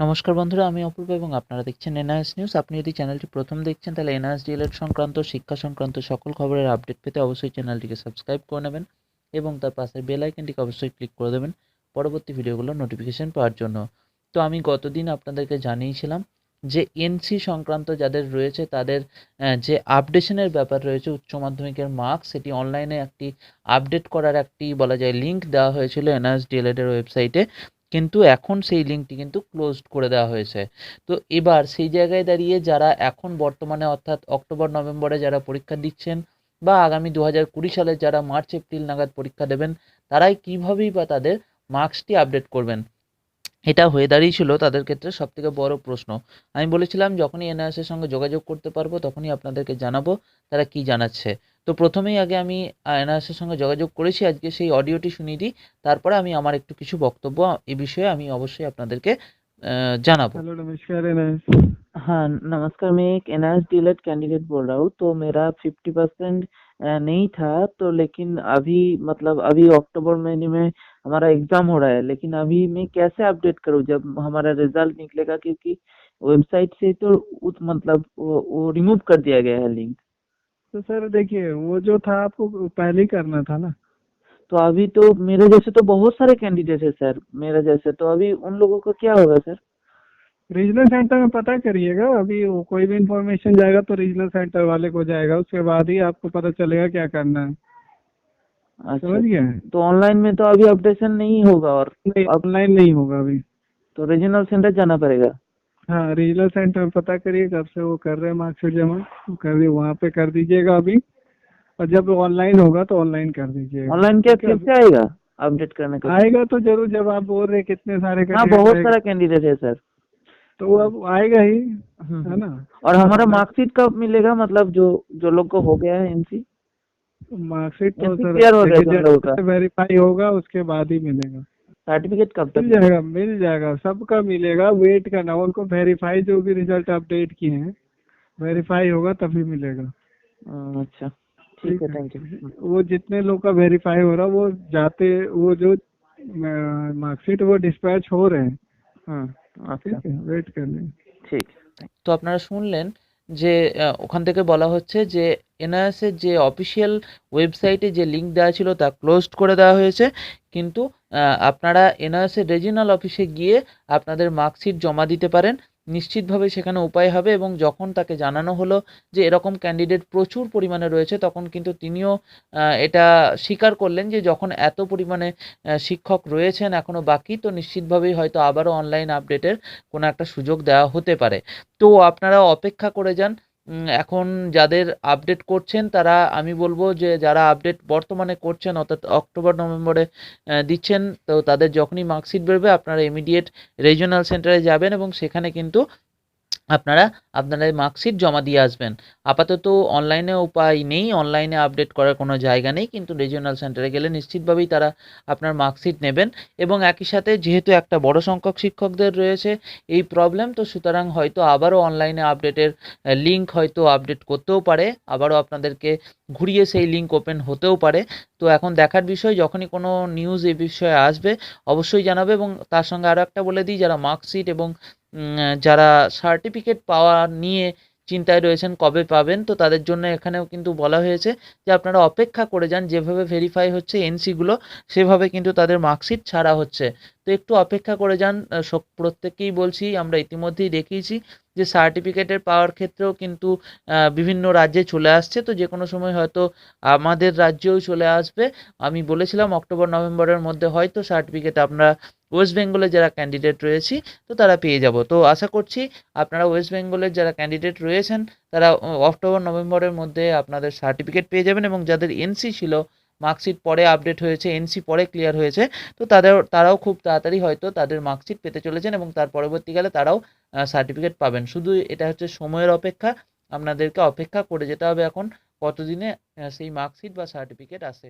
নমস্কার বন্ধুরা, আমি অপূর্ব এবং আপনারা দেখছেন NIOS নিউজ। আপনি যদি চ্যানেলটি প্রথম দেখছেন তাহলে NIOS DELED সংক্রান্ত শিক্ষা সংক্রান্ত সকল খবরের আপডেট পেতে অবশ্যই চ্যানেলটিকে সাবস্ক্রাইব করে নেবেন এবং তার পাশের বেল আইকনটিকে অবশ্যই ক্লিক করে দেবেন পরবর্তী ভিডিওগুলোর নোটিফিকেশন পাওয়ার জন্য। তো আমি গতদিন আপনাদেরকে জানিয়েছিলাম যে এনসি সংক্রান্ত যাদের রয়েছে তাদের যে আপডেশনের ব্যাপার রয়েছে উচ্চ মাধ্যমিকের মার্কস, সেটি অনলাইনে একটি আপডেট করার একটি বলা যায় লিঙ্ক দেওয়া হয়েছিল NIOS DELED এর ওয়েবসাইটে, কিন্তু এখন সেই লিঙ্কটি কিন্তু ক্লোজড করে দেওয়া হয়েছে। তো এবার সেই জায়গায় দাঁড়িয়ে যারা এখন বর্তমানে অর্থাৎ অক্টোবর নভেম্বরে যারা পরীক্ষা দিচ্ছেন বা আগামী 2020 সালে যারা মার্চ এপ্রিল নাগাদ পরীক্ষা দেবেন, তারাই কীভাবেই বা তাদের মার্কসটি আপডেট করবেন, এটা হয়ে দাঁড়িয়েছিল তাদের ক্ষেত্রে সবথেকে বড় প্রশ্ন। আমি বলেছিলাম যখনই NIOS-এর সঙ্গে যোগাযোগ করতে পারবো তখনই আপনাদেরকে জানাবো তারা কি জানাচ্ছে। তো প্রথমেই আগে আমি NIOS-এর সঙ্গে যোগাযোগ করেছি, আজকে সেই অডিওটি শুনিয়ে দিই, তারপরে আমি আমার একটু কিছু বক্তব্য এই বিষয়ে আমি অবশ্যই আপনাদেরকে জানাবो। हेलो नमस्कार एनआईएस। हाँ नमस्कार, मैं एक NIOS DELED कैंडिडेट बोल रहा हूँ। तो मेरा 50% नहीं था, तो लेकिन अभी मतलब अभी अक्टूबर महीने में हमारा एग्जाम हो रहा है, लेकिन अभी मैं कैसे अपडेट करूँ जब हमारा रिजल्ट निकलेगा, क्योंकि वेबसाइट से तो मतलब वो रिमूव कर दिया गया है लिंक। तो सर देखिए, वो जो था आपको पहले ही करना था ना। तो अभी तो मेरे जैसे तो बहुत सारे कैंडिडेट है सर, मेरे जैसे, तो अभी उन लोगों का क्या होगा सर? रीजनल सेंटर में पता करिएगा, अभी वो कोई भी इंफॉर्मेशन जाएगा तो रीजनल सेंटर वाले को जाएगा, उसके बाद ही आपको पता चलेगा क्या करना है। अच्छा, समझ गए? तो ऑनलाइन में तो अभी अपडेशन नहीं होगा और नहीं, ऑनलाइन नहीं होगा अभी। तो रीजनल सेंटर जाना पड़ेगा। हाँ, रीजनल सेंटर में पता करिए कब से वो कर रहे हैं मार्कशीट जमा, वो कर दिए, वहाँ पे कर दीजिएगा अभी। और जब ऑनलाइन होगा तो ऑनलाइन कर दीजिएगा। ऑनलाइन क्या फिर से आएगा अपडेट करने का? आएगा तो जरूर, जब आप बोल रहे कितने सारे हाँ, बहुत सारा कैंडिडेट है सर। तो वो अब आएगा ही, है ना। और हमारा मार्कशीट कब मिलेगा, मतलब जो जो लोग को हो गया है एनसी? मार्कशीट तो सर क्लियर हो गया तुम लोगों का? वेरीफाई होगा उसके बाद ही मिलेगा। सर्टिफिकेट कब तक मिल जाएगा, सबका मिलेगा। वेट करना, उनको वेरीफाई, जो भी रिजल्ट अपडेट किए हैं वेरीफाई होगा तभी मिलेगा। अच्छा ठीक है, थैंक यू। वो जितने लोग का वेरीफाई हो रहा वो जाते, वो जो मार्कशीट वो डिस्पैच हो रहे हैं। আচ্ছা ठीक है, वेट कर लें। ঠিক। তো আপনারা শুনলেন যে ওখান থেকে বলা হচ্ছে যে NIOS এর যে অফিসিয়াল ওয়েবসাইটে যে লিঙ্ক দেওয়া ছিল তা ক্লোজড করে দেওয়া হয়েছে, কিন্তু আপনারা NIOS এর রিজিওনাল অফিসে গিয়ে আপনাদের মার্কশিট জমা দিতে পারেন। নিশ্চিতভাবে সেখানে উপায় হবে, এবং যখন তাকে জানানো হলো যে এরকম ক্যান্ডিডেট প্রচুর পরিমাণে রয়েছে, তখন কিন্তু তিনিও এটা স্বীকার করলেন যে যখন এত পরিমাণে শিক্ষক রয়েছেন এখনও বাকি, তো নিশ্চিতভাবেই হয়তো আবারও অনলাইন আপডেটের কোনো একটা সুযোগ দেওয়া হতে পারে। তো আপনারা অপেক্ষা করে যান। এখন যাদের আপডেট করছেন তারা, আমি বলবো যে যারা আপডেট বর্তমানে করছেন অর্থাৎ অক্টোবর নভেম্বরে দিচ্ছেন, তো তাদের যখনই মার্কশিট বেরোবে আপনারা ইমিডিয়েট রিজিওনাল সেন্টারে যাবেন এবং সেখানে কিন্তু আপনারা আপনাদের মার্কশিট জমা দিয়ে আসবেন। আপাতত অনলাইনে উপায় নেই, অনলাইনে আপডেট করার কোনো জায়গা নেই, কিন্তু রিজিওনাল সেন্টারে গেলে নিশ্চিতভাবেই তারা আপনার মার্কশিট নেবেন। এবং একই সাথে যেহেতু একটা বড় সংখ্যক শিক্ষকদের রয়েছে এই প্রবলেম, তো সুতরাং হয়তো আবারও অনলাইনে আপডেটের লিঙ্ক হয়তো আপডেট করতেও পারে, আবারও আপনাদেরকে ঘুরিয়ে সেই লিঙ্ক ওপেন হতেও পারে। তো এখন দেখার বিষয়, যখনই কোনো নিউজ এই বিষয়ে আসবে অবশ্যই জানাবে। এবং তার সঙ্গে আরও একটা বলে দিই, যারা মার্কশিট এবং যারা সার্টিফিকেট পাওয়া নিয়ে চিন্তায় রয়েছেন কবে পাবেন, তো তাদের জন্য এখানেও কিন্তু বলা হয়েছে যে আপনারা অপেক্ষা করে যান, যেভাবে ভেরিফাই হচ্ছে এনসিগুলো সেভাবে কিন্তু তাদের মার্কশিট ছাড়া হচ্ছে। তো একটু অপেক্ষা করে যান। প্রত্যেককেই বলছি, আমরা ইতিমধ্যেই দেখিয়েছি যে সার্টিফিকেটের পাওয়ার ক্ষেত্রেও কিন্তু বিভিন্ন রাজ্যে চলে আসছে, তো যে কোনো সময় হয়তো আমাদের রাজ্যেও চলে আসবে। আমি বলেছিলাম অক্টোবর নভেম্বরের মধ্যে হয়তো সার্টিফিকেট আমরা ওয়েস্ট বেঙ্গলে যারা ক্যান্ডিডেট রয়েছি তো তারা পেয়ে যাব। তো আশা করছি আপনারা ওয়েস্ট বেঙ্গলের যারা ক্যান্ডিডেট রয়েছেন তারা অক্টোবর নভেম্বরের মধ্যে আপনাদের সার্টিফিকেট পেয়ে যাবেন, এবং যাদের এনসি ছিল, মার্কশিট পরে আপডেট হয়েছে, এনসি পরে ক্লিয়ার হয়েছে, তো তারাও খুব তাড়াতাড়ি হয়তো তাদের মার্কশিট পেতে চলেছেন এবং তার পরবর্তীকালে তারাও সার্টিফিকেট পাবেন। শুধু এটা হচ্ছে সময়ের অপেক্ষা, আপনাদেরকে অপেক্ষা করে যেতে হবে এখন কতদিনে সেই মার্কশিট বা সার্টিফিকেট আসে।